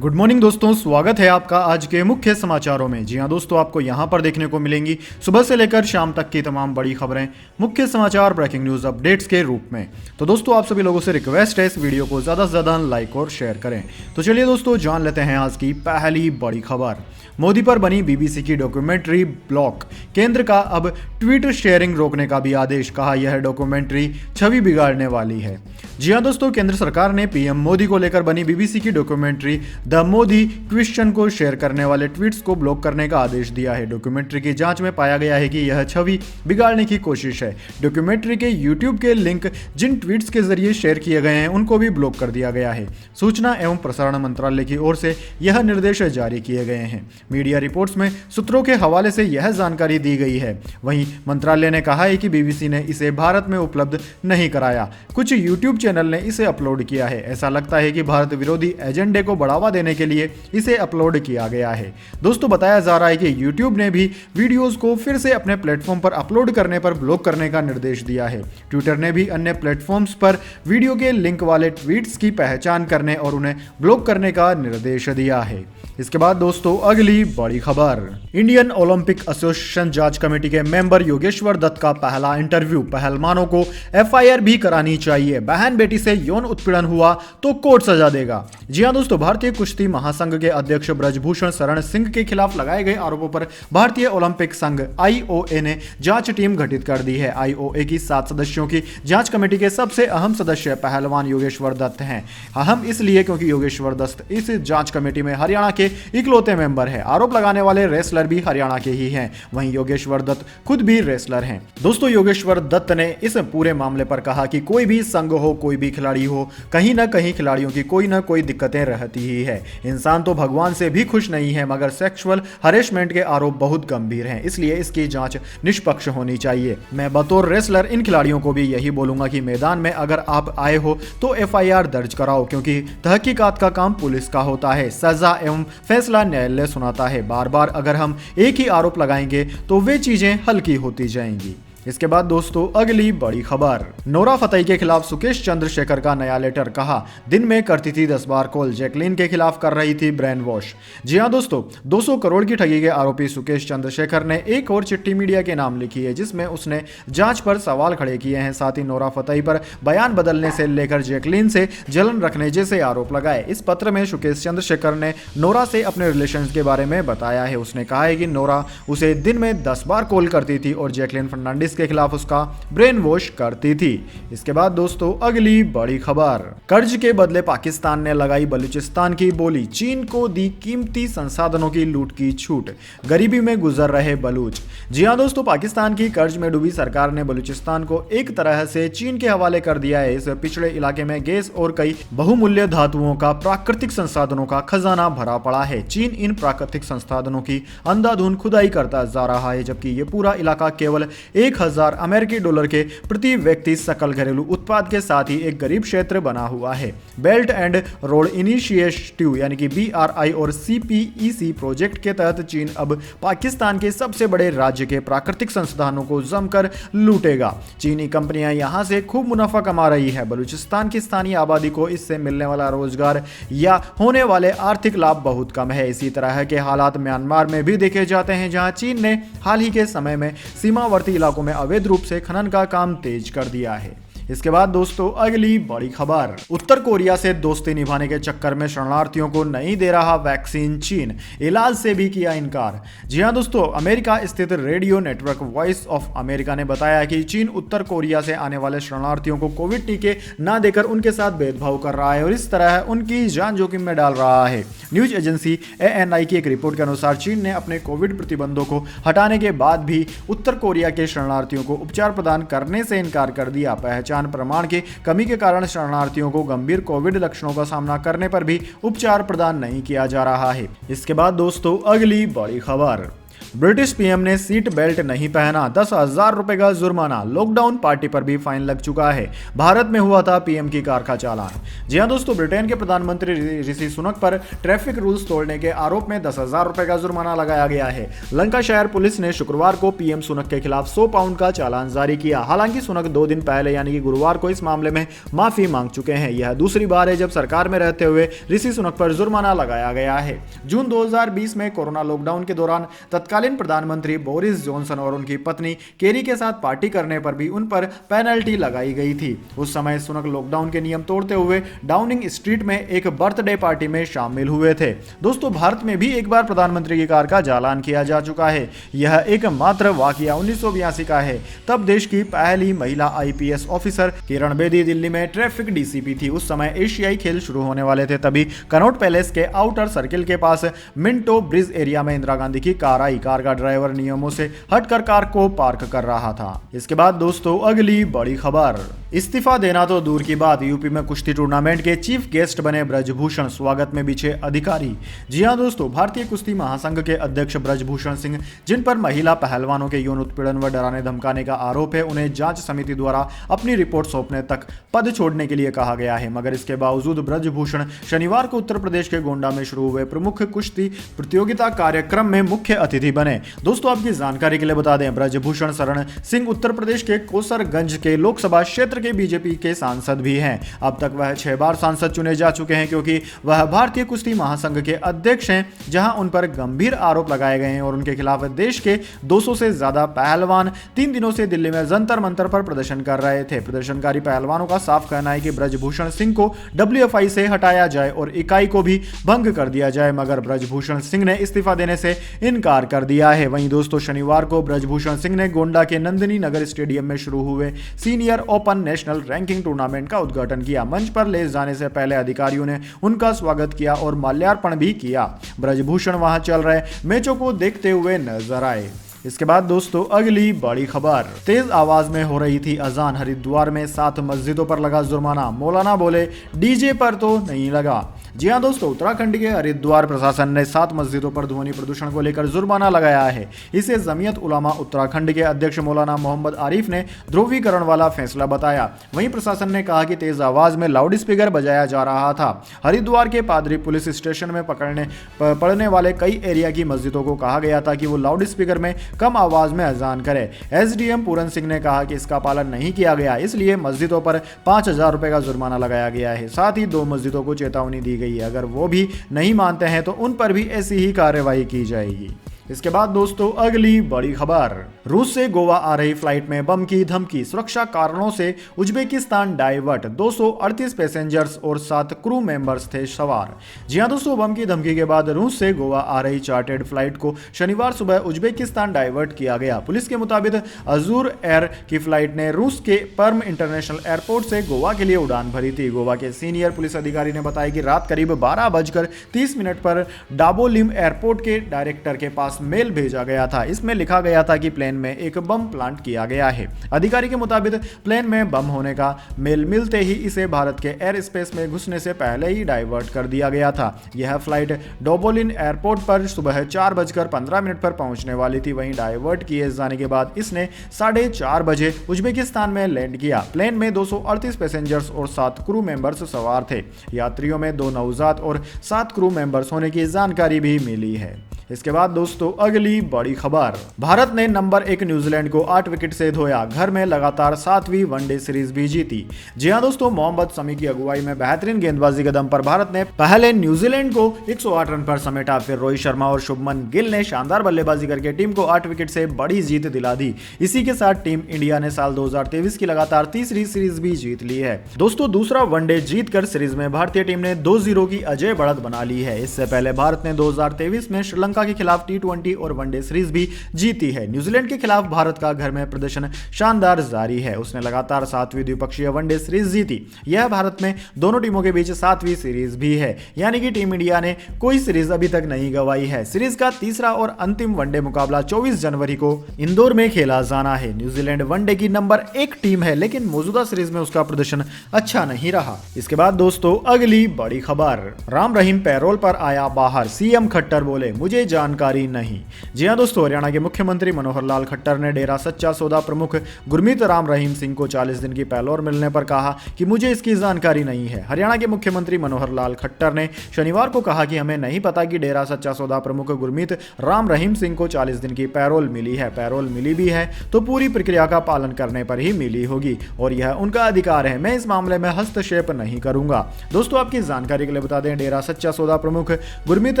Good morning दोस्तों, स्वागत है आपका आज के मुख्य समाचारों में। जी हां दोस्तों, आपको यहां पर देखने को मिलेंगी सुबह से लेकर शाम तक की तमाम बड़ी खबरें, मुख्य समाचार, ब्रेकिंग न्यूज अपडेट्स के रूप में। तो दोस्तों, आप सभी लोगों से रिक्वेस्ट है इस वीडियो को ज़्यादा से ज़्यादा लाइक और शेयर करें। तो चलिए दोस्तों, जान लेते हैं आज की पहली बड़ी खबर। मोदी पर बनी बीबीसी की डॉक्यूमेंट्री ब्लॉक, केंद्र का अब ट्वीट शेयरिंग रोकने का भी आदेश, कहा यह डॉक्यूमेंट्री छवि बिगाड़ने वाली है। जी हां दोस्तों, केंद्र सरकार ने पीएम मोदी को लेकर बनी बीबीसी की डॉक्यूमेंट्री द मोदी क्वेश्चन को शेयर करने वाले ट्वीट्स को ब्लॉक करने का आदेश दिया है। डॉक्यूमेंट्री की जांच में पाया गया है कि यह छवि बिगाड़ने की कोशिश है। डॉक्यूमेंट्री के यूट्यूब के लिंक जिन ट्वीट्स के जरिए शेयर किए गए हैं उनको भी ब्लॉक कर दिया गया है। सूचना एवं प्रसारण मंत्रालय की ओर से यह निर्देश जारी किए गए हैं। मीडिया रिपोर्ट्स में सूत्रों के हवाले से यह जानकारी दी गई है। वहीं मंत्रालय ने कहा है कि बीबीसी ने इसे भारत में उपलब्ध नहीं कराया। कुछ यूट्यूब चैनल ने इसे अपलोड किया है। ऐसा लगता है कि भारत विरोधी एजेंडे को बढ़ावा देने के लिए इसे अपलोड किया गया है। दोस्तों, बताया जा रहा है कि यूट्यूब ने भी वीडियोस को फिर से अपने प्लेटफॉर्म पर अपलोड करने पर ब्लॉक करने का निर्देश दिया है। ट्विटर ने भी अन्य प्लेटफॉर्म्स पर वीडियो के लिंक वाले ट्वीट्स की पहचान करने और उन्हें ब्लॉक करने का निर्देश दिया है। इसके बाद दोस्तों, अगली बड़ी खबर। इंडियन ओलंपिक एसोसिएशन जांच कमेटी के मेंबर योगेश्वर दत्त का पहला इंटरव्यू, पहलवानों को एफआईआर भी करानी चाहिए, बहन बेटी से यौन उत्पीड़न हुआ तो कोर्ट सजा देगा। जी हां दोस्तों, भारतीय कुश्ती महासंघ के अध्यक्ष ब्रजभूषण शरण सिंह के खिलाफ लगाए गए आरोपों पर भारतीय ओलंपिक संघ आईओए ने जांच टीम गठित कर दी है। आईओए की 7 सदस्यों की जांच कमेटी के सबसे अहम सदस्य पहलवान योगेश्वर दत्त हैं। अहम इसलिए क्योंकि योगेश्वर दत्त इस जांच कमेटी में हरियाणा के इकलौते मेंबर है। आरोप लगाने वाले रेसलर भी हरियाणा के ही हैं। वहीं योगेश्वर दत्त खुद भी रेसलर हैं। दोस्तों, योगेश्वर दत्त ने इस पूरे मामले पर कहा कि कोई भी संघ हो, कोई भी खिलाड़ी हो, कहीं ना कहीं खिलाड़ियों की कोई ना कोई दिक्कतें रहती ही है। इंसान तो भगवान से भी खुश नहीं है, मगर सेक्सुअल हरेसमेंट के आरोप बहुत गंभीर हैं, इसलिए इसकी जांच निष्पक्ष होनी चाहिए। मैं बतौर रेसलर इन खिलाड़ियों को भी यही बोलूंगा कि मैदान में अगर आप आए हो तो एफआईआर दर्ज कराओ, क्योंकि तहकीकात का काम पुलिस का होता है। सजा एवं फैसला न्यायालय सुनाता है। बार बार अगर हम एक ही आरोप लगाएंगे तो वे चीजें हल्की होती जाएंगी। इसके बाद दोस्तों, अगली बड़ी खबर। नोरा फतेही के खिलाफ सुकेश चंद्रशेखर का नया लेटर, कहा दिन में करती थी 10 बार कॉल, जैकलीन के खिलाफ कर रही थी ब्रेन वॉश। जी हां दोस्तों, 200 करोड़ की ठगी के आरोपी सुकेश चंद्रशेखर ने एक और चिट्ठी मीडिया के नाम लिखी है, जिसमें उसने जांच पर सवाल खड़े किए हैं। साथ ही नोरा फतेही पर बयान बदलने से लेकर जैकलीन से जलन रखने जैसे आरोप लगाए। इस पत्र में सुकेश चंद्रशेखर ने नोरा से अपने रिलेशन के बारे में बताया है। उसने कहा है कि नोरा उसे दिन में 10 बार कॉल करती थी और जैकलीन फर्नांडिस के खिलाफ उसका ब्रेन वॉश करती थी। इसके बाद दोस्तों, अगली बड़ी खबर। कर्ज के बदले पाकिस्तान ने लगाई बलूचिस्तान की बोली, चीन को दी कीमती संसाधनों की लूट की छूट, गरीबी में गुजर रहे बलूच। जी हां दोस्तों, पाकिस्तान की कर्ज में डूबी सरकार ने बलूचिस्तान को एक तरह से चीन के हवाले कर दिया है। इस पिछड़े इलाके में गैस और कई बहुमूल्य धातुओं का, प्राकृतिक संसाधनों का खजाना भरा पड़ा है। चीन इन प्राकृतिक संसाधनों की अंधाधुंध खुदाई करता जा रहा है, जबकि ये पूरा इलाका केवल 1000 अमेरिकी डॉलर के प्रति व्यक्ति सकल घरेलू उत्पाद के साथ ही एक गरीब क्षेत्र बना हुआ है। बेल्ट एंड रोड इनिशिएटिव यानी कि BRI और CPEC प्रोजेक्ट के तहत चीन अब पाकिस्तान के सबसे बड़े राज्य के प्राकृतिक संसाधनों को जमकर लूटेगा। चीनी कंपनियां यहां से खूब मुनाफा कमा रही है। बलूचिस्तान की स्थानीय आबादी को इससे मिलने वाला रोजगार या होने वाले आर्थिक लाभ बहुत कम है। इसी तरह के हालात म्यांमार में भी देखे जाते हैं, जहां चीन ने हाल ही के समय में सीमावर्ती इलाकों में अवैध रूप से खनन का काम तेज कर दिया है। इसके बाद दोस्तों, अगली बड़ी खबर। उत्तर कोरिया से दोस्ती निभाने के चक्कर में शरणार्थियों को नहीं दे रहा वैक्सीन चीन, इलाज से भी किया इनकार। जी हां दोस्तों, अमेरिका स्थित radio network voice of America ने बताया कि चीन उत्तर कोरिया से आने वाले शरणार्थियों को कोविड टीके न देकर उनके साथ भेदभाव कर रहा है और इस तरह उनकी जान जोखिम में डाल रहा है। न्यूज एजेंसी ANI की एक रिपोर्ट के अनुसार चीन ने अपने कोविड प्रतिबंधों को हटाने के बाद भी उत्तर कोरिया के शरणार्थियों को उपचार प्रदान करने से इनकार कर दिया। पहचान प्रमाण की कमी के कारण शरणार्थियों को गंभीर कोविड लक्षणों का सामना करने पर भी उपचार प्रदान नहीं किया जा रहा है। इसके बाद दोस्तों, अगली बड़ी खबर। ब्रिटिश पीएम ने सीट बेल्ट नहीं पहना, 10,000 रुपए का जुर्माना। लॉकडाउन पार्टी पर भी फाइन लग चुका है। भारत में हुआ था पीएम की कार का चालान। जी हां दोस्तों, ब्रिटेन के प्रधानमंत्री ऋषि सुनक पर ट्रैफिक रूल्स तोड़ने के आरोप में 10,000 रुपए का जुर्माना लगाया गया है। लंकाशायर पुलिस ने शुक्रवार को पीएम सुनक के खिलाफ 100 पाउंड का चालान जारी किया। हालांकि सुनक 2 दिन पहले यानी कि गुरुवार को इस मामले में माफी मांग चुके हैं। यह दूसरी बार है जब सरकार में रहते हुए ऋषि सुनक पर जुर्माना लगाया गया है। जून 2020 में कोरोना लॉकडाउन के दौरान तत्कालीन प्रधानमंत्री बोरिस जॉनसन और उनकी पत्नी केरी के साथ पार्टी करने पर भी उन पर पेनल्टी लगाई गई थी। उस समय सुनक लॉकडाउन के नियम तोड़ते हुए डाउनिंग स्ट्रीट में एक बर्थडे पार्टी में शामिल हुए थे। दोस्तों, भारत में भी एक बार प्रधानमंत्री की कार का चालान किया जा चुका है। यह एकमात्र वाकया 1982 का है। तब देश की पहली महिला आईपीएस ऑफिसर किरण बेदी दिल्ली में ट्रैफिक डीसीपी थी। उस समय एशियाई खेल शुरू होने वाले थे। तभी कनॉट पैलेस के आउटर सर्किल के पास मिंटो ब्रिज एरिया में इंदिरा गांधी की कार आई। कार का ड्राइवर नियमों से हटकर कार को पार्क कर रहा था। इसके बाद दोस्तों अगली बड़ी खबर, इस्तीफा देना तो दूर की बात, यूपी में कुश्ती टूर्नामेंट के चीफ गेस्ट बने ब्रजभूषण, स्वागत में बिछे अधिकारी। जी हां दोस्तों, भारतीय कुश्ती महासंघ के अध्यक्ष ब्रजभूषण सिंह, जिन पर महिला पहलवानों के यौन उत्पीड़न व डराने धमकाने का आरोप है, उन्हें जांच समिति द्वारा अपनी रिपोर्ट सौंपने तक पद छोड़ने के लिए कहा गया है। मगर इसके बावजूद ब्रजभूषण शनिवार को उत्तर प्रदेश के गोंडा में शुरू हुए प्रमुख कुश्ती प्रतियोगिता कार्यक्रम में मुख्य अतिथि बने। दोस्तों, आपकी जानकारी के लिए बता दें, ब्रजभूषण शरण सिंह उत्तर प्रदेश के कोसरगंज के लोकसभा क्षेत्र के बीजेपी के सांसद भी हैं। अब तक वह 6 बार सांसद चुने जा चुके हैं, क्योंकि वह भारतीय कुश्ती महासंघ के अध्यक्ष हैं, जहां उन पर गंभीर आरोप लगाए गए हैं और उनके खिलाफ देश के 200 से ज्यादा पहलवान 3 दिनों से दिल्ली में जंतर मंतर पर प्रदर्शन कर रहे थे। प्रदर्शनकारी पहलवानों का साफ कहना है कि ब्रजभूषण सिंह को डब्ल्यूएफआई से हटाया जाए और इकाई को भी भंग कर दिया जाए, मगर ब्रजभूषण सिंह ने इस्तीफा देने से इनकार कर दिया है। वहीं दोस्तों, शनिवार को ब्रजभूषण सिंह ने गोंडा के नंदिनी नगर स्टेडियम में शुरू हुए senior open national ranking tournament का उद्घाटन किया। मंच पर ले जाने से पहले अधिकारियों ने उनका स्वागत किया और माल्यार्पण भी किया। ब्रजभूषण वहां चल रहे मैचों को देखते हुए नजर आए। इसके बाद दोस्तों अगली बड़ी खबर, तेज आवाज में हो रही थी अजान, हरिद्वार में 7 मस्जिदों पर लगा जुर्माना। मौलाना बोले डीजे पर तो नहीं लगा। जी हां दोस्तों, उत्तराखंड के हरिद्वार प्रशासन ने 7 मस्जिदों पर ध्वनि प्रदूषण को लेकर जुर्माना लगाया है। इसे जमीयत उलमा उत्तराखंड के अध्यक्ष मौलाना मोहम्मद आरिफ ने ध्रुवीकरण वाला फैसला बताया। वहीं प्रशासन ने कहा कि तेज आवाज में लाउड स्पीकर बजाया जा रहा था। हरिद्वार के पादरी पुलिस स्टेशन में पड़ने वाले कई एरिया की मस्जिदों को कहा गया था कि वो लाउड स्पीकर में कम आवाज में अजान करे। एसडीएम पूरन सिंह ने कहा कि इसका पालन नहीं किया गया, इसलिए मस्जिदों पर 5,000 रुपए का जुर्माना लगाया गया है। साथ ही 2 मस्जिदों को चेतावनी दी गई है, अगर वो भी नहीं मानते हैं तो उन पर भी ऐसी ही कार्रवाई की जाएगी। इसके बाद दोस्तों अगली बड़ी खबर, रूस से गोवा आ रही फ्लाइट में बम की धमकी, सुरक्षा कारणों से उज्बेकिस्तान डाइवर्ट, 238 पैसेंजर्स और 7 क्रू मेंबर्स थे सवार। जी हां दोस्तों, बम की धमकी के बाद रूस से गोवा आ रही चार्टर्ड फ्लाइट को शनिवार सुबह उज्बेकिस्तान डाइवर्ट किया गया। पुलिस के मुताबिक अजूर एयर की फ्लाइट ने रूस के पर्म इंटरनेशनल एयरपोर्ट से गोवा के लिए उड़ान भरी थी। गोवा के सीनियर पुलिस अधिकारी ने बताया कि रात करीब 12:30 पर डाबोलिम एयरपोर्ट के डायरेक्टर के पास मेल भेजा गया था। इसमें लिखा गया था कि प्लेन में एक बम प्लांट किया गया है। अधिकारी के मुताबिक प्लेन में बम होने का मेल मिलते ही इसे भारत के एयर स्पेस में घुसने से पहले ही डाइवर्ट कर दिया गया था। यह फ्लाइट डोबोलिन एयरपोर्ट पर सुबह 4:15 पर पहुंचने वाली थी। वहीं डाइवर्ट किए जाने के बाद इसने 4:30 बजे उज्बेकिस्तान में लैंड किया। प्लेन में 238 पैसेंजर्स और 7 क्रू मेंबर्स सवार थे। यात्रियों में 2 नवजात और 7 क्रू मेंबर्स होने की जानकारी भी मिली है। इसके बाद दोस्तों अगली बड़ी खबर, भारत ने नंबर 1 न्यूजीलैंड को 8 विकेट से धोया, घर में लगातार 7वीं वनडे सीरीज भी जीती। जी हां दोस्तों, मोहम्मद शमी की अगुवाई में बेहतरीन गेंदबाजी के दम पर भारत ने पहले न्यूजीलैंड को 108 रन पर समेटा। फिर रोहित शर्मा और शुभमन गिल ने शानदार बल्लेबाजी करके टीम को 8 विकेट से बड़ी जीत दिला दी। इसी के साथ टीम इंडिया ने साल 2023 की लगातार तीसरी सीरीज भी जीत ली है। दोस्तों दूसरा वनडे जीतकर सीरीज में भारतीय टीम ने 2-0 की अजय बढ़त बना ली है। इससे पहले भारत ने 2023 में श्रीलंका के खिलाफ टी20 और वनडे सीरीज भी जीती है। न्यूजीलैंड के खिलाफ भारत का घर में प्रदर्शन शानदार जारी है। उसने लगातार 7वीं द्विपक्षीय वनडे सीरीज जीती। यह भारत में दोनों टीमों के बीच 7वीं सीरीज भी है, यानी कि टीम इंडिया ने कोई सीरीज अभी तक नहीं गंवाई है। सीरीज का तीसरा और अंतिम वनडे मुकाबला 24 जनवरी को इंदौर में खेला जाना है। न्यूजीलैंड वनडे की नंबर 1 टीम है, लेकिन मौजूदा सीरीज में उसका प्रदर्शन अच्छा नहीं रहा। इसके बाद दोस्तों अगली बड़ी खबर, राम रहीम पैरोल पर आया बाहर, सीएम खट्टर बोले मुझे जानकारी नहीं। जी हां दोस्तों, हरियाणा के मुख्यमंत्री मनोहर लाल खट्टर ने डेरा सच्चा सौदा प्रमुख गुरमीत राम रहीम सिंह को 40 दिन की पैरोल मिलने पर कहा कि मुझे इसकी जानकारी नहीं है। हरियाणा के मुख्यमंत्री मनोहर लाल खट्टर ने शनिवार को कहा कि हमें नहीं पता कि डेरा सच्चा सौदा प्रमुख गुरमीत राम रहीम सिंह को 40 दिन की पैरोल मिली है। पैरोल मिली भी है तो पूरी प्रक्रिया का पालन करने पर ही मिली होगी और यह उनका अधिकार है। मैं इस मामले में हस्तक्षेप नहीं करूंगा। दोस्तों, आपकी जानकारी के लिए बता दें, डेरा सच्चा सौदा प्रमुख गुरमीत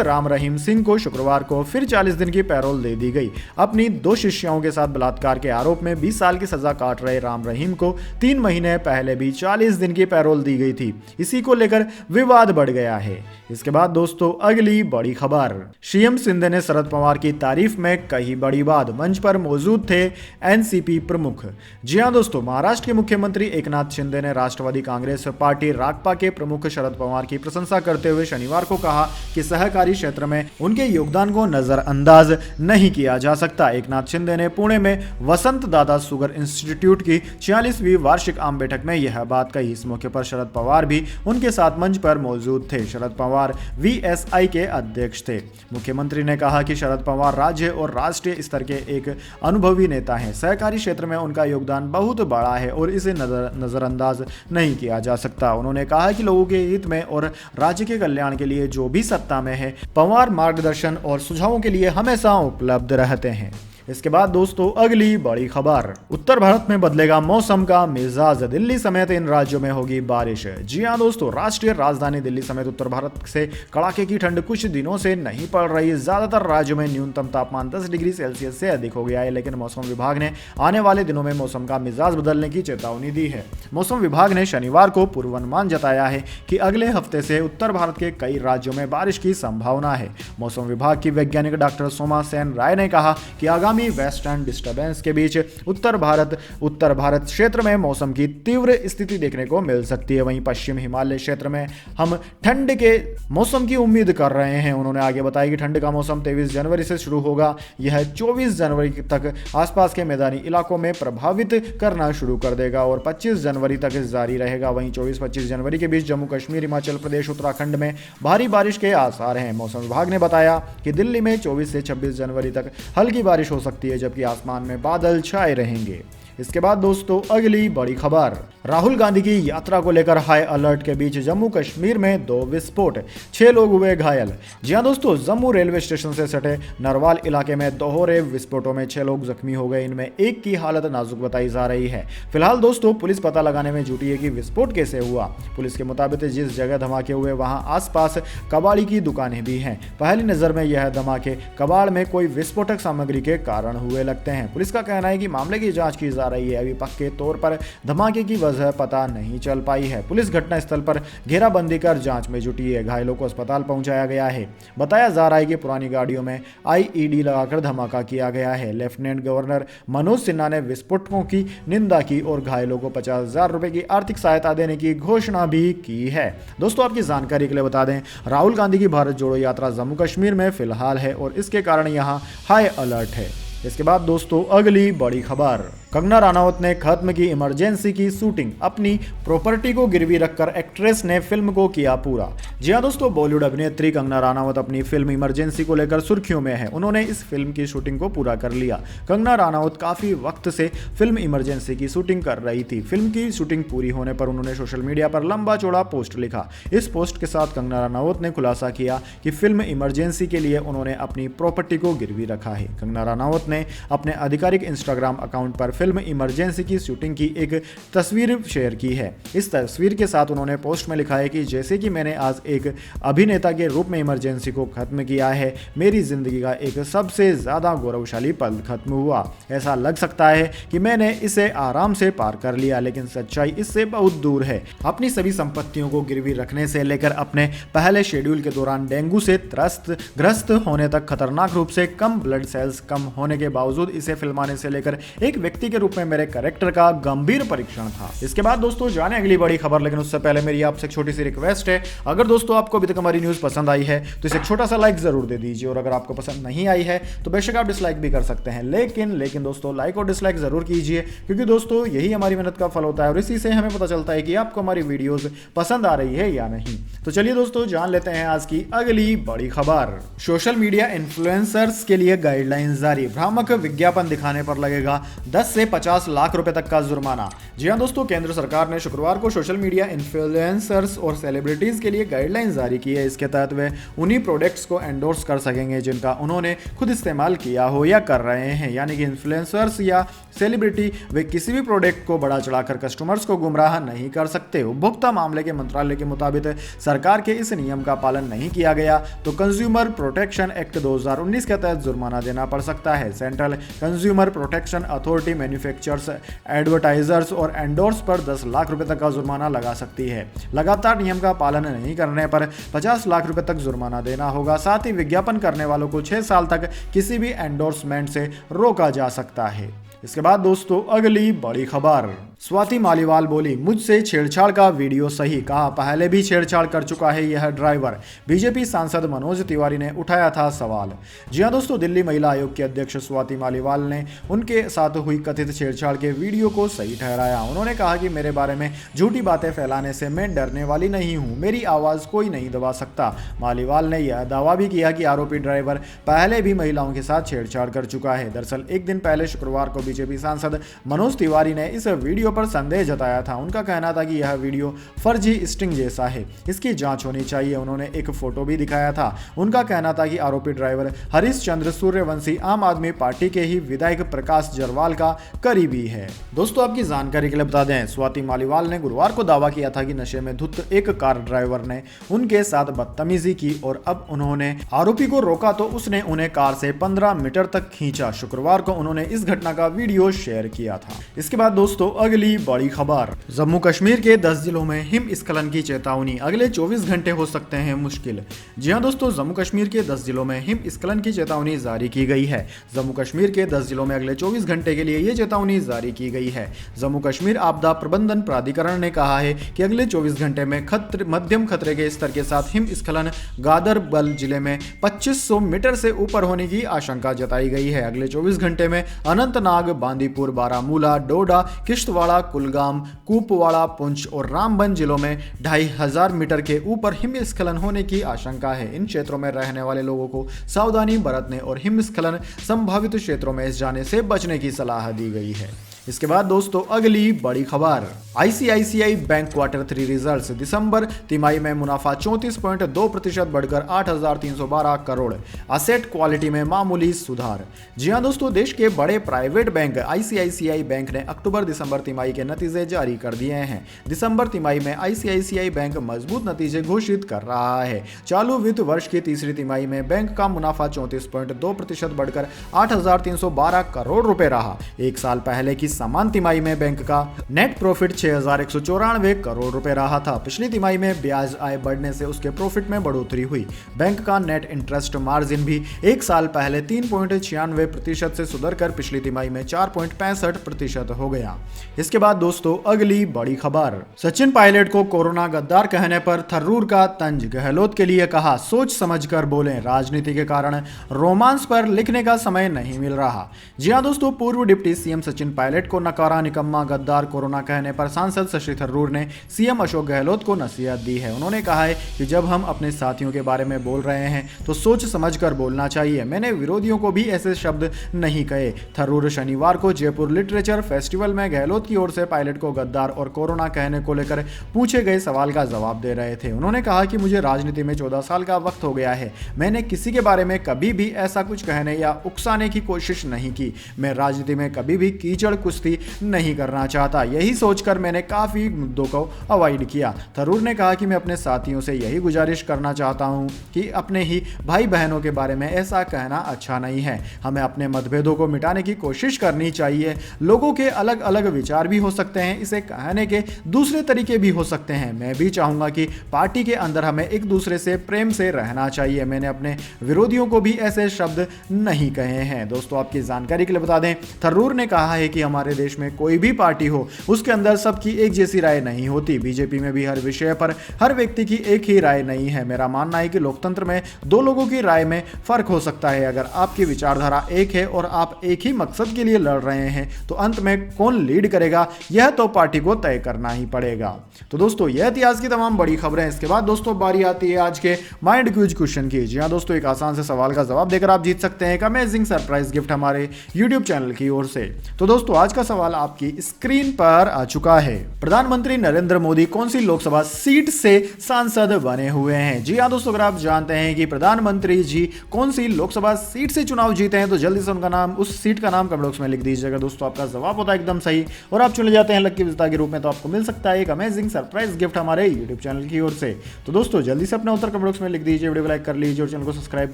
राम रहीम सिंह को शुक्रवार को फिर 40 दिन की पैरोल दे दी गई। अपनी 2 शिष्याओं के साथ बलात्कार के आरोप में 20 साल की सजा काट रहे राम रहीम को 3 महीने पहले भी 40 दिन की पैरोल दी गई थी। इसी को लेकर विवाद बढ़ गया है। इसके बाद दोस्तों, अगली बड़ी खबर, सीएम शिंदे ने शरद पवार की तारीफ में कही बड़ी बात। मंच पर मौजूद थे एनसीपी प्रमुख। जी हां दोस्तों, महाराष्ट्र के मुख्यमंत्री एकनाथ शिंदे ने राष्ट्रवादी कांग्रेस पार्टी राकपा के प्रमुख शरद पवार की प्रशंसा करते हुए शनिवार को कहा कि सहकारी क्षेत्र में उनके योगदान को नजरअंदाज नहीं किया जा सकता। एकनाथ शिंदे ने पुणे में वसंत दादा शुगर इंस्टीट्यूट की 46वीं वार्षिक आम बैठक में यह बात कही। इस मौके पर शरद पवार भी उनके साथ मंच पर मौजूद थे। शरद पवार वीएसआई के अध्यक्ष थे। मुख्यमंत्री ने कहा कि शरद पवार राज्य और राष्ट्रीय स्तर के एक अनुभवी नेता हैं। सहकारी क्षेत्र में उनका योगदान बहुत बड़ा है और इसे नजरअंदाज नहीं किया जा सकता। उन्होंने कहा कि लोगों के हित में और राज्य के कल्याण के लिए जो भी सत्ता में है, पवार मार्गदर्शन और सुझावों के लिए हमेशा उपलब्ध रहते हैं। इसके बाद दोस्तों, अगली बड़ी खबर, उत्तर भारत में बदलेगा मौसम का मिजाज। दिल्ली समेत इन राज्यों में होगी बारिश। जी हां दोस्तों, राष्ट्रीय राजधानी दिल्ली समेत उत्तर भारत से कड़ाके की ठंड कुछ दिनों से नहीं पड़ रही। ज्यादातर राज्यों में न्यूनतम तापमान 10 डिग्री सेल्सियस से अधिक हो गया है, लेकिन मौसम विभाग ने आने वाले दिनों में मौसम का मिजाज बदलने की चेतावनी दी है। मौसम विभाग ने शनिवार को पूर्वानुमान जताया है कि अगले हफ्ते से उत्तर भारत के कई राज्यों में बारिश की संभावना है। मौसम विभाग की वैज्ञानिक डॉक्टर सोमा सेन राय ने कहा कि आगामी वेस्टर्न डिस्टर्बेंस के बीच उत्तर भारत क्षेत्र में मौसम की तीव्र स्थिति देखने को मिल सकती है। वहीं पश्चिम हिमालय क्षेत्र में हम ठंड के मौसम की उम्मीद कर रहे हैं। उन्होंने आगे बताया कि ठंड का मौसम 23 जनवरी से शुरू होगा। यह 24 जनवरी तक आसपास के मैदानी इलाकों में प्रभावित करना शुरू कर देगा और 25 जनवरी तक जारी रहेगा। वहीं 24-25 जनवरी के बीच जम्मू कश्मीर, हिमाचल प्रदेश, उत्तराखंड में भारी बारिश के आसार हैं। मौसम विभाग ने बताया कि दिल्ली में 24 से 26 जनवरी तक हल्की बारिश हो सकती है, जबकि आसमान में बादल छाए रहेंगे। इसके बाद दोस्तों, अगली बड़ी खबर, राहुल गांधी की यात्रा को लेकर हाई अलर्ट के बीच जम्मू कश्मीर में 2 विस्फोट, 6 लोग हुए घायल। जी हां दोस्तों, जम्मू रेलवे स्टेशन से सटे नरवाल इलाके में दोहरे विस्फोटों में 6 लोग जख्मी हो गए। इनमें एक की हालत नाजुक बताई जा रही है। फिलहाल दोस्तों, पुलिस पता लगाने में जुटी है कि विस्फोट कैसे हुआ। पुलिस के मुताबिक जिस जगह धमाके हुए वहां आसपास कबाड़ी की दुकानें भी हैं। पहली नजर में यह धमाके कबाड़ में कोई विस्फोटक सामग्री के कारण हुए लगते हैं। पुलिस का कहना है कि मामले की जांच की जा रही है। अभी पक्के तौर पर धमाके की वजह पता नहीं चल पाई है। पुलिस घटनास्थल पर घेराबंदी कर जांच में जुटी है। घायलों को अस्पताल पहुंचाया गया है। बताया जा रहा है कि पुरानी गाड़ियों में आईईडी लगाकर धमाका किया गया है। लेफ्टिनेंट गवर्नर मनोज सिन्हा ने विस्फोटकों की निंदा की और घायलों को 50,000 रुपए की आर्थिक सहायता देने की घोषणा भी की है। दोस्तों, आपकी जानकारी के लिए बता दें, राहुल गांधी की भारत जोड़ो यात्रा जम्मू कश्मीर में फिलहाल है और इसके कारण यहां हाई अलर्ट है। इसके बाद दोस्तों, अगली बड़ी खबर, कंगना राणावत ने खत्म की इमरजेंसी की शूटिंग। अपनी प्रॉपर्टी को गिरवी रखकर एक्ट्रेस ने फिल्म को किया पूरा। जी हां दोस्तों, बॉलीवुड अभिनेत्री कंगना राणावत अपनी फिल्म इमरजेंसी को लेकर सुर्खियों में है। उन्होंने इस फिल्म की शूटिंग को पूरा कर लिया। कंगना राणावत काफी वक्त से फिल्म इमरजेंसी की शूटिंग कर रही थी। फिल्म की शूटिंग पूरी होने पर उन्होंने सोशल मीडिया पर लंबा चौड़ा पोस्ट लिखा। इस पोस्ट के साथ कंगना राणावत ने खुलासा किया कि फिल्म इमरजेंसी के लिए उन्होंने अपनी प्रॉपर्टी को गिरवी रखा है। कंगना राणावत ने अपने आधिकारिक इंस्टाग्राम अकाउंट पर फिल्म इमरजेंसी की शूटिंग की एक तस्वीर शेयर की है। इस तस्वीर के साथ उन्होंने पोस्ट में लिखा है कि जैसे कि मैंने आज एक अभिनेता के रूप में इमरजेंसी को खत्म किया है, मेरी जिंदगी का एक सबसे ज्यादा गौरवशाली पल खत्म हुआ। ऐसा लग सकता है कि मैंने इसे आराम से पार कर लिया, लेकिन सच्चाई इससे बहुत दूर है। अपनी सभी संपत्तियों को गिरवी रखने से लेकर अपने पहले शेड्यूल के दौरान डेंगू से ग्रस्त होने तक, खतरनाक रूप से कम ब्लड सेल्स कम होने के बावजूद इसे फिल्माने से लेकर एक व्यक्ति व्यक्ति के रूप में मेरे कैरेक्टर का गंभीर परीक्षण था। इसके बाद दोस्तों जाने अगली बड़ी खबर, लेकिन उससे पहले मेरी आपसे एक छोटी सी रिक्वेस्ट है, अगर दोस्तों आपको अभी तक हमारी न्यूज पसंद आई है तो इसे एक छोटा सा लाइक जरूर दे दीजिए, और अगर आपको पसंद नहीं आई है तो बेशक आप डिसलाइक भी कर सकते हैं, लेकिन दोस्तों लाइक और डिसलाइक जरूर कीजिए, क्योंकि दोस्तों यही हमारी मेहनत का फल होता है और इसी से हमें पता चलता है कि आपको हमारी वीडियोस पसंद आ रही है या नहीं। तो चलिए दोस्तों जान लेते हैं आज की अगली बड़ी खबर। सोशल मीडिया इन्फ्लुएंसर्स के लिए गाइडलाइन जारी, भ्रामक विज्ञापन दिखाने पर लगेगा 10 से 50 लाख रुपए तक का जुर्माना। जी हां दोस्तों, केंद्र सरकार ने शुक्रवार को सोशल मीडिया इन्फ्लुएंसर्स और सेलिब्रिटीज के लिए गाइडलाइन जारी की है। इसके तहत वे उन्हीं प्रोडक्ट्स को एंडोर्स कर सकेंगे जिनका उन्होंने खुद इस्तेमाल किया हो या कर रहे हैं, यानी कि इन्फ्लुएंसर्स या सेलिब्रिटी वे किसी भी प्रोडक्ट को बढ़ा चढ़ाकर कस्टमर्स को गुमराह नहीं कर सकते। उपभोक्ता मामले के मंत्रालय के मुताबिक सरकार के इस नियम का पालन नहीं किया गया तो कंज्यूमर प्रोटेक्शन एक्ट 2019 के तहत जुर्माना देना पड़ सकता है। Central consumer protection authority manufacturers, advertisers और एंडोर्स पर 10 लाख रुपए तक का जुर्माना लगा सकती है। लगातार नियम का पालन नहीं करने पर 50 लाख रुपए तक जुर्माना देना होगा। साथ ही विज्ञापन करने वालों को 6 साल तक किसी भी एंडोर्समेंट से रोका जा सकता है। इसके बाद दोस्तों अगली बड़ी खबर, स्वाति मालीवाल बोली मुझसे छेड़छाड़ का वीडियो सही, कहा पहले भी छेड़छाड़ कर चुका है यह ड्राइवर। बीजेपी सांसद मनोज तिवारी ने उठाया था सवाल। जी हां दोस्तों, दिल्ली महिला आयोग की अध्यक्ष स्वाति मालीवाल ने उनके साथ हुई कथित छेड़छाड़ के वीडियो को सही ठहराया। उन्होंने कहा कि मेरे बारे में झूठी बातें फैलाने से मैं डरने वाली नहीं हूं, मेरी आवाज कोई नहीं दबा सकता। मालीवाल ने यह दावा भी किया कि आरोपी ड्राइवर पहले भी महिलाओं के साथ छेड़छाड़ कर चुका है। दरअसल एक दिन पहले शुक्रवार को बीजेपी सांसद मनोज तिवारी ने इस वीडियो पर संदेह जताया था। उनका कहना था कि यह वीडियो फर्जी स्टिंग जैसा है, इसकी जांच होनी चाहिए। उन्होंने एक फोटो भी दिखाया था। उनका कहना था कि आरोपी ड्राइवर हरीश चंद्र सूर्यवंशी आम आदमी पार्टी के ही विधायक प्रकाश जरवाल का करीबी है। दोस्तों आपकी जानकारी के लिए बता दें, स्वाति मालीवाल ने गुरुवार को दावा किया था कि नशे में धुत एक कार ड्राइवर ने उनके साथ बदतमीजी की और अब उन्होंने आरोपी को रोका तो उसने उन्हें कार से 15 मीटर तक खींचा। शुक्रवार को उन्होंने इस घटना का वीडियो शेयर किया था। इसके बाद दोस्तों अगली बड़ी खबर, जम्मू कश्मीर के 10 जिलों में हिमस्खलन की चेतावनी, अगले 24 घंटे हो सकते हैं मुश्किल। जी हां दोस्तों, जम्मू कश्मीर के 10 जिलों में हिमस्खलन की चेतावनी जारी की गई है। जम्मू कश्मीर के 10 जिलों में अगले 24 घंटे के लिए यह चेतावनी जारी की गई है। जम्मू कश्मीर आपदा प्रबंधन प्राधिकरण ने कहा है कि अगले 24 घंटे में मध्यम खतरे के स्तर के साथ हिमस्खलन गादरबल जिले में 2500 मीटर से ऊपर होने की आशंका जताई गई है। अगले 24 घंटे में अनंतनाग, बांदीपुर, बारामूला, डोडा, किश्तवाड़ा, कुलगाम, कुपवाड़ा, पुंछ और रामबन जिलों में 2500 मीटर के ऊपर हिमस्खलन होने की आशंका है। इन क्षेत्रों में रहने वाले लोगों को सावधानी बरतने और हिमस्खलन संभावित क्षेत्रों में जाने से बचने की सलाह दी गई है। इसके बाद दोस्तों अगली बड़ी खबर, आईसीआईसीआई बैंक Q3 रिजल्ट्स, दिसंबर तिमाही में मुनाफा 34.2% बढ़कर 8,312 करोड़, असेट क्वालिटी में मामूली सुधार। जी हां दोस्तों, देश के बड़े प्राइवेट बैंक आईसीआईसीआई बैंक ने अक्टूबर दिसंबर तिमाही के नतीजे जारी कर दिए हैं। दिसंबर तिमाही में आईसीआईसीआई बैंक मजबूत नतीजे घोषित कर रहा है। चालू वित्त वर्ष की तीसरी तिमाही में बैंक का मुनाफा 34.2% बढ़कर 8,312 करोड़ रुपए रहा। एक साल पहले की समान तिमाही में बैंक का नेट प्रॉफिट 6,194 करोड़ रुपए रहा था। पिछली तिमाही में ब्याज आय बढ़ने से उसके प्रॉफिट में बढ़ोतरी हुई। बैंक का नेट इंटरेस्ट मार्जिन भी एक साल पहले 3.96% से सुधरकर पिछली तिमाही में 4.65% हो गया। इसके बाद दोस्तों अगली बड़ी खबर, सचिन पायलट को कोरोना गद्दार कहने पर थरूर का तंज, गहलोत के लिए कहा सोच समझकर बोलें, राजनीति के कारण रोमांस पर लिखने का समय नहीं मिल रहा। जी हां दोस्तों, पूर्व डिप्टी सीएम सचिन पायलट को नकारा, निकम्मा, गद्दार, कोरोना कहने पर सांसद शशि थरूर ने सीएम अशोक गहलोत को नसीहत दी है। उन्होंने कहा है कि जब हम अपने साथियों के बारे में बोल रहे हैं तो सोच समझकर बोलना चाहिए। मैंने विरोधियों को भी ऐसे शब्द नहीं कहे। थरूर शनिवार को जयपुर लिटरेचर फेस्टिवल में गहलोत की ओर से पायलट को गद्दार और कोरोना कहने को लेकर पूछे गए सवाल का जवाब दे रहे थे। उन्होंने कहा कि मुझे राजनीति में 14 साल का वक्त हो गया है। मैंने किसी के बारे में कभी भी ऐसा कुछ कहने या उकसाने की कोशिश नहीं की। मैं राजनीति में कभी भी कीचड़ कुश्ती नहीं करना चाहता। यही सोचकर मैंने काफी मुद्दों को अवॉइड किया। थरूर ने कहा कि मैं अपने साथियों से यही गुजारिश करना चाहता हूं कि अपने ही भाई बहनों के बारे में ऐसा कहना अच्छा नहीं है। हमें अपने मतभेदों को मिटाने की कोशिश करनी चाहिए। लोगों के अलग अलग विचार भी हो सकते हैं, इसे कहने के दूसरे तरीके भी हो सकते हैं। मैं भी चाहूंगा कि पार्टी के अंदर हमें एक दूसरे से प्रेम से रहना चाहिए। मैंने अपने विरोधियों को भी ऐसे शब्द नहीं कहे हैं। दोस्तों आपकी जानकारी के लिए बता दें, थरूर ने कहा है कि हमारे हमारे देश में कोई भी पार्टी हो उसके अंदर सबकी एक जैसी राय नहीं होती। बीजेपी में भी हर विषय पर हर व्यक्ति की एक ही राय नहीं है। मेरा मानना है कि लोकतंत्र में दो लोगों की राय में फर्क हो सकता है। अगर आपकी विचारधारा एक है और आप एक ही मकसद के लिए लड़ रहे हैं तो अंत में कौन लीड करेगा यह तो पार्टी को तय करना ही पड़ेगा। तो दोस्तों यह इतिहास की तमाम बड़ी खबरें। इसके बाद दोस्तों बारी आती है आज के माइंड क्विज क्वेश्चन की। जी हाँ दोस्तों, एक आसान से सवाल का जवाब देकर आप जीत सकते हैं एक अमेजिंग सरप्राइज गिफ्ट हमारे यूट्यूब चैनल की ओर से। तो दोस्तों आज का सवाल आपकी स्क्रीन पर आ चुका है। प्रधानमंत्री नरेंद्र मोदी कौन सी लोकसभा सीट से सांसद बने हुए हैं? जी हाँ दोस्तों, अगर आप जानते हैं कि प्रधानमंत्री जी कौन सी लोकसभा सीट से चुनाव जीते हैं तो जल्दी से उनका नाम, उस सीट का नाम कमेंट बॉक्स में लिख दीजिएगा। दोस्तों आपका जवाब होता है एकदम सही और आप चुने जाते हैं लकी विजेता के रूप में। तो आपको मिल सकता है एक अमेजिंग सरप्राइज गिफ्ट हमारे यूट्यूब चैनल की ओर से। तो दोस्तों जल्दी से अपना उत्तर कमेंट बॉक्स में लिख दीजिए, वीडियो को लाइक कर लीजिए और चैनल को सब्सक्राइब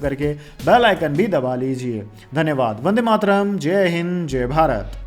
करके बेल आइकन भी दबा लीजिए। धन्यवाद। वंदे मातरम। जय हिंद, जय भारत।